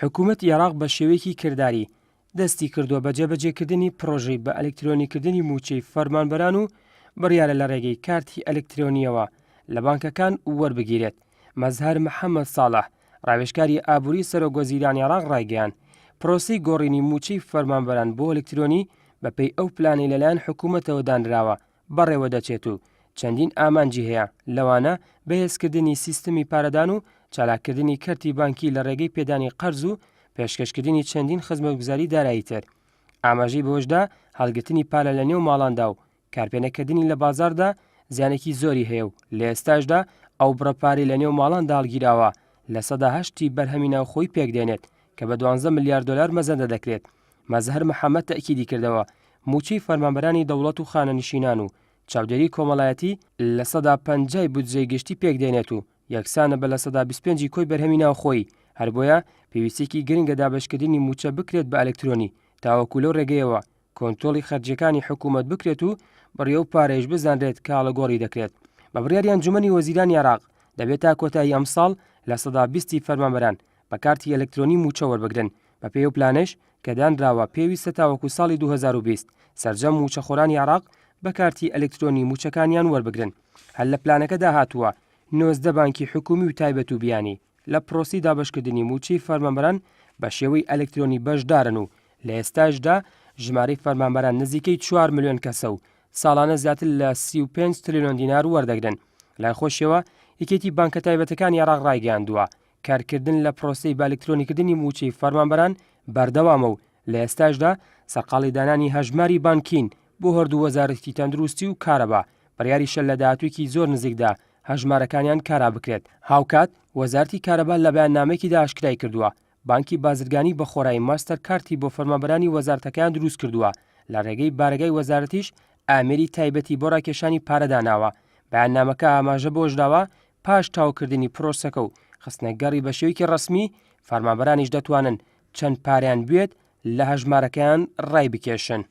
حکوومەت عێراق بە شێوەیەکی کردداری دەستی کردووە بە جێبەجێکردنی پرۆژەی بە ئەلکترۆنیکردنی موچەی فەرمانبەران و بڕیارە لە ڕێگەی کارتی ئەلکترۆنیەوە لە بانکەکان وەربگیرێت. مەزهەر محەممەد ساڵح ڕاوێژکاری ئابووری سەرۆکوەزیرانی عێراق ڕایگەیاند پرۆسەی گۆڕینی موچەی فەرمانبەران بۆ ئەلکترۆنی بەپێی ئەو پلانەی لەلایەن حکوومەتەوە دانراوە بەڕێوە دەچێت و چەندین ئامانجی هەیە لەوانە بەهێزکردنی سیستەمی پارەدان و چالاکردنی کەرتی بانکی لە ڕێگەی پێدانی قەرز و پێشکەشکردنی چەندین خزمەتگوزاری دارایی تر. ئاماژەی بەوەشدا هەڵگرتنی پارە لە نێو ماڵاندا و کارپێنەکردنی لە بازاردا زیانێکی زۆری هەیە و لە ئێستاشدا ئەو بڕەپارەی لە نێو ماڵاندا هەڵگیراوە لە 80% بەرهەمی ناوخۆی پێکدێنێت کە بە 12 ملیار دلار مەزەندە دەکرێت. مەزهەر محەممەد تەئکیدی کردەوە موچەی فەرمانبەرانی دەوڵەت و خانەنشینان و چاودێری کۆمەڵایەتی لە 150 بودجەی گشتی پێکدێنێت و یەکسانە بە لە 125 کۆی بەرهەمی ناوخۆی. هەر بۆیە پێویستێکی گرنگە دابەشکردنی موچە بکرێت بە ئەلکترۆنی تاوەکو لەو ڕێگەیەوە کۆنتۆڵی خەرجیەکانی حکوومەت بکرێت و بڕیە و پارێژ بزانرێت کاڵەگۆڕی دەکرێت. بە بڕیاری ئەنجومەنی وەزیرانی عێراق دەبێت تا کۆتایی ئەم ساڵ لە 120 فەرمانبەران بە کارتی ئەلکترۆنی موچە وەربگرن. بە پێی و پلانش کە دانراوە پێویستە تاوەکو ساڵی 2020 سەرجەم موچەخۆرانی عێراق بە کارتی ئەلکترۆنی موچەکانیان وەربگرن. هەر لە پلانەکەدا هاتووە 19 بانکی حکومی و تایبەت و بیانی لە پرۆسی دابەشکردنی موچەی فەرمانبەران بە شێوەی ئەلکترۆنی بەشدارن و لە ئێستاشدا ژمارەی فەرمانبەران نزیکەی 4 ملیۆن کەسە و ساڵانە زیاتر لە 35 تریلیۆن دینار وەردەگرن. لای خۆشیەوە یەکێتی بانکە تایبەتەکانی عێراق ڕایگەیاندووە کارکردن لە پرۆسەی بە ئەلکترۆنیکردنی موچەی فەرمانبەران بەردەوامە و لە ئێستاشدا سەرقاڵی دانانی هەژماری بانکین بۆ هەردوو وەزارەتی تەندروستی و کارەبا بڕیاری شەل لە داهاتوویەکی زۆر نزیکدا هەژمارەکانیان کارا بکرێت. هاوکات وەزارەتی کارەبا لە بەیاننامەیەکیدا ئاشکرای کردووە بانکی بازرگانی بە خۆرایی ماستەر کارتی بۆ فەرمانبەرانی وەزارەتەکان دروست کردووە. لە ڕێگەی بارگای وەزارەتیش ئامێری تایبەتی بۆ ڕاکێشانی پارەداناوە. بەیاننامەکە ئاماژە بۆش داوە پاش تاوکردنی پرۆسەکە و خستنەگەڕی بە شێوەیەکی ڕەسمی فەرمانبەرانیش دەتوانن چەند پارەیان بێت لە هەژمارەکەیان ڕای بکێشن.